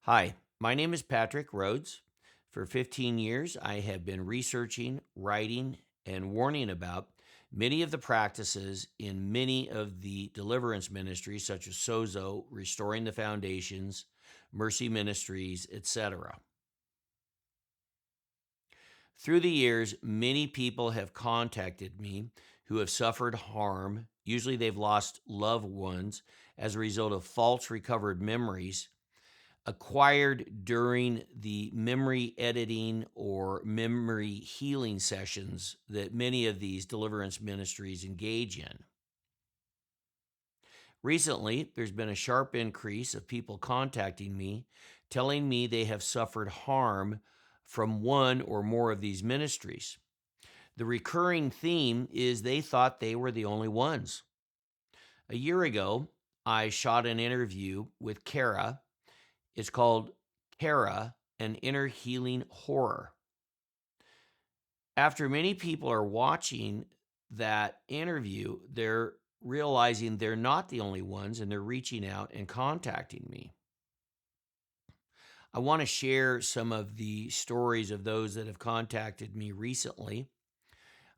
Hi, my name is Patrick Rhodes. For 15 years, I have been researching, writing, and warning about many of the practices in many of the deliverance ministries, such as Sozo, Restoring the Foundations, Mercy Ministries, etc. Through the years, many people have contacted me who have suffered harm. Usually, they've lost loved ones as a result of false recovered memories acquired during the memory editing or memory healing sessions that many of these deliverance ministries engage in. Recently, there's been a sharp increase of people contacting me, telling me they have suffered harm from one or more of these ministries. The recurring theme is they thought they were the only ones. A year ago, I shot an interview with Kara. It's called Kara, an Inner Healing Horror. After many people are watching that interview, they're realizing they're not the only ones and they're reaching out and contacting me. I want to share some of the stories of those that have contacted me recently.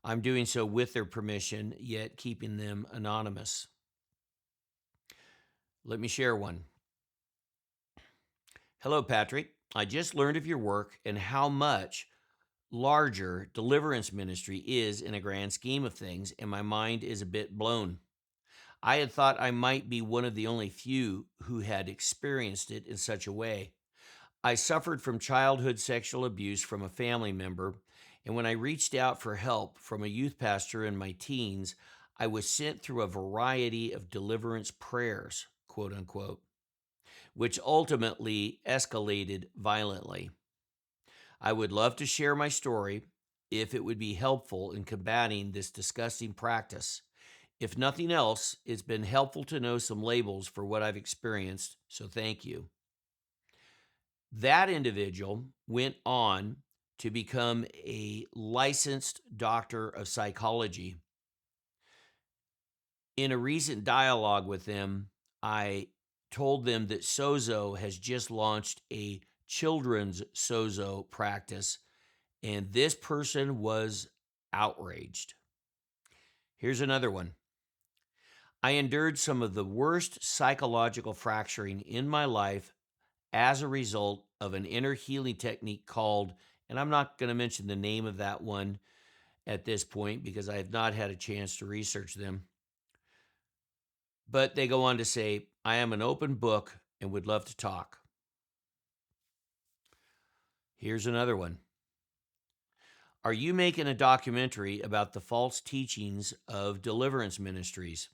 I'm doing so with their permission, yet keeping them anonymous. Let me share one. Hello, Patrick. I just learned of your work and how much larger deliverance ministry is in a grand scheme of things, and my mind is a bit blown. I had thought I might be one of the only few who had experienced it in such a way. I suffered from childhood sexual abuse from a family member, and when I reached out for help from a youth pastor in my teens, I was sent through a variety of deliverance prayers, quote unquote, which ultimately escalated violently. I would love to share my story if it would be helpful in combating this disgusting practice. If nothing else, it's been helpful to know some labels for what I've experienced, so thank you. That individual went on to become a licensed doctor of psychology. In a recent dialogue with them, I told them that Sozo has just launched a children's Sozo practice, and this person was outraged. Here's another one. I endured some of the worst psychological fracturing in my life as a result of an inner healing technique called, and I'm not going to mention the name of that one at this point because I have not had a chance to research them. But they go on to say, I am an open book and would love to talk. Here's another one. Are you making a documentary about the false teachings of deliverance ministries?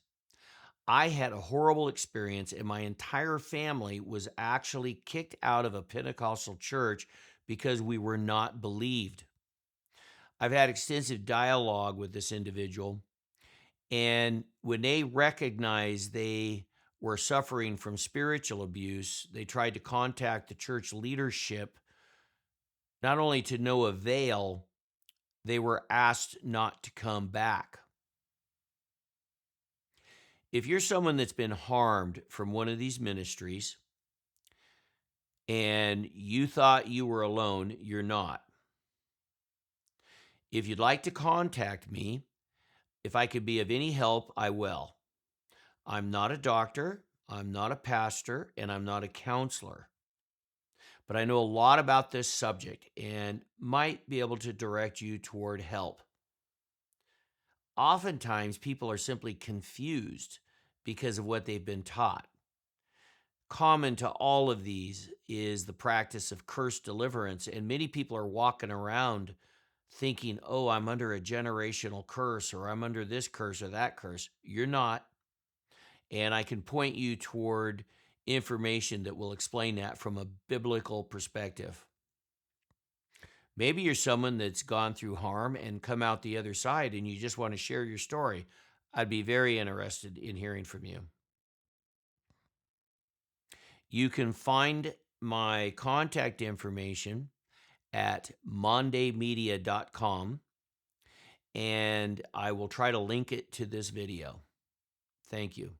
I had a horrible experience, and my entire family was actually kicked out of a Pentecostal church because we were not believed. I've had extensive dialogue with this individual, and when they recognized they were suffering from spiritual abuse, they tried to contact the church leadership, not only to no avail, they were asked not to come back. If you're someone that's been harmed from one of these ministries and you thought you were alone, you're not. If you'd like to contact me, if I could be of any help, I will. I'm not a doctor, I'm not a pastor, and I'm not a counselor. But I know a lot about this subject and might be able to direct you toward help. Oftentimes, people are simply confused because of what they've been taught. Common to all of these is the practice of curse deliverance, and many people are walking around thinking, oh, I'm under a generational curse, or I'm under this curse or that curse. You're not. And I can point you toward information that will explain that from a biblical perspective. Maybe you're someone that's gone through harm and come out the other side and you just want to share your story. I'd be very interested in hearing from you. You can find my contact information at mondaymedia.com, and I will try to link it to this video. Thank you.